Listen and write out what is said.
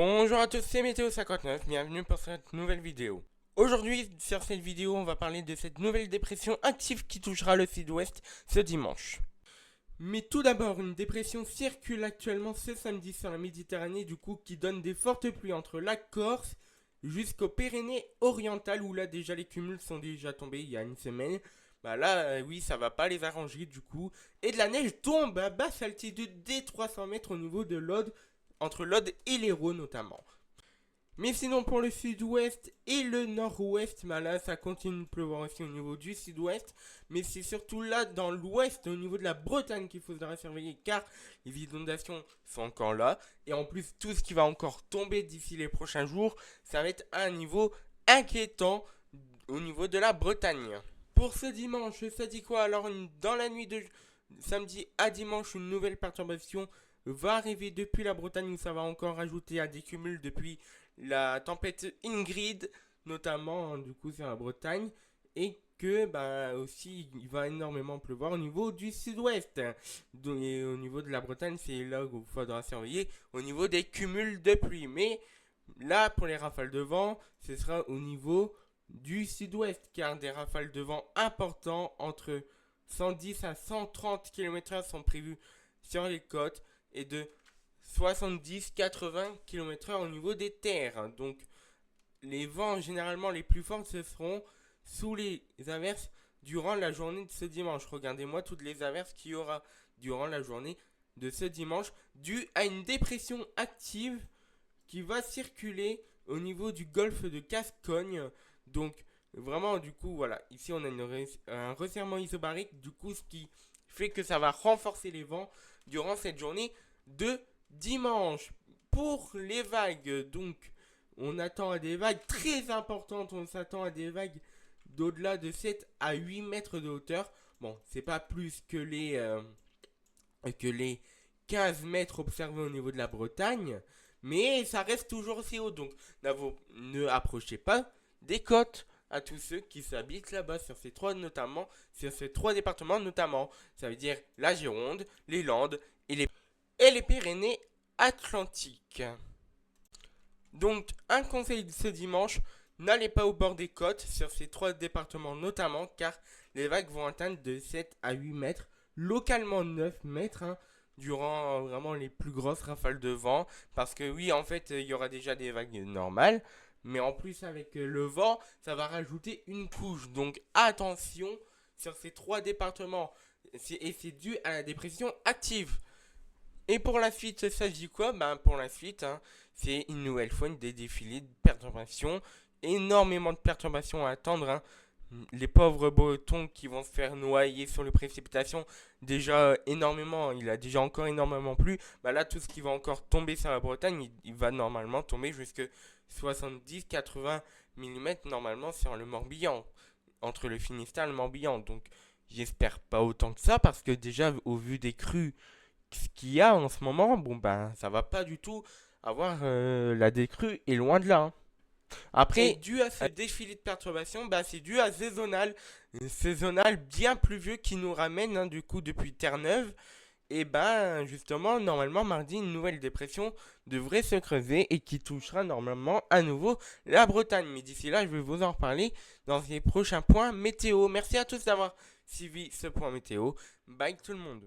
Bonjour à tous, c'est Météo59, bienvenue pour cette nouvelle vidéo. Aujourd'hui, sur cette vidéo, on va parler de cette nouvelle dépression active qui touchera le sud-ouest ce dimanche. Mais tout d'abord, une dépression circule actuellement ce samedi sur la Méditerranée, du coup, qui donne des fortes pluies entre la Corse jusqu'aux Pyrénées orientales, où là déjà les cumuls sont déjà tombés il y a une semaine. Bah là, oui, ça va pas les arranger du coup. Et de la neige tombe à basse altitude dès 300 mètres au niveau de l'Aude, entre l'Aude et l'Hérault notamment. Mais sinon pour le sud-ouest et le nord-ouest, bah là ça continue de pleuvoir aussi au niveau du sud-ouest. Mais c'est surtout là dans l'ouest, au niveau de la Bretagne qu'il faudra surveiller car les inondations sont encore là. Et en plus tout ce qui va encore tomber d'ici les prochains jours, ça va être à un niveau inquiétant au niveau de la Bretagne. Pour ce dimanche, ça dit quoi? Alors dans la nuit de samedi à dimanche, une nouvelle perturbation va arriver depuis la Bretagne où ça va encore rajouter à des cumuls depuis la tempête Ingrid, notamment du coup sur la Bretagne, et que bah aussi il va énormément pleuvoir au niveau du sud-ouest. Et au niveau de la Bretagne, c'est là où il faudra surveiller au niveau des cumuls de pluie. Mais là, pour les rafales de vent, ce sera au niveau du sud-ouest, car des rafales de vent importants entre 110 à 130 km/h sont prévues sur les côtes et de 70-80 km/h au niveau des terres. Donc les vents généralement les plus forts ce seront sous les averses durant la journée de ce dimanche. Regardez-moi toutes les averses qu'il y aura durant la journée de ce dimanche due à une dépression active qui va circuler au niveau du golfe de Gascogne. Donc vraiment du coup voilà, ici on a un resserrement isobarique, du coup ce qui fait que ça va renforcer les vents durant cette journée de dimanche. Pour les vagues, donc on attend à des vagues très importantes, on s'attend à des vagues d'au-delà de 7 à 8 mètres de hauteur. Bon, c'est pas plus que les 15 mètres observés au niveau de la Bretagne, mais ça reste toujours aussi haut, donc ne approchez pas des côtes à tous ceux qui s'habitent là-bas sur ces trois départements notamment. Ça veut dire la Gironde, les Landes et les Pyrénées Atlantiques. Donc un conseil de ce dimanche, n'allez pas au bord des côtes sur ces trois départements notamment car les vagues vont atteindre de 7 à 8 mètres, localement 9 mètres, hein, durant vraiment les plus grosses rafales de vent. Parce que oui, en fait, il y aura déjà des vagues normales, mais en plus avec le vent, ça va rajouter une couche. Donc attention sur ces trois départements. Et c'est dû à la dépression active. Et pour la suite, ça dit quoi? Ben pour la suite, hein, c'est une nouvelle fois des défilés de perturbations. Énormément de perturbations à attendre, hein. Les pauvres Bretons qui vont se faire noyer sur les précipitations, déjà énormément, il a déjà encore énormément plu. Bah là, tout ce qui va encore tomber sur la Bretagne, il va normalement tomber jusque 70-80 mm normalement sur le Morbihan, entre le Finistère et le Morbihan. Donc j'espère pas autant que ça, parce que déjà, au vu des crues ce qu'il y a en ce moment, bon ben ça va pas du tout avoir la décrue est loin de là, hein. Après, dû à ce défilé de perturbations, bah, c'est dû à saisonnal bien pluvieux qui nous ramène hein, du coup depuis Terre-Neuve. Et ben justement, normalement mardi, une nouvelle dépression devrait se creuser et qui touchera normalement à nouveau la Bretagne. Mais d'ici là, je vais vous en reparler dans les prochains points météo. Merci à tous d'avoir suivi ce point météo. Bye tout le monde.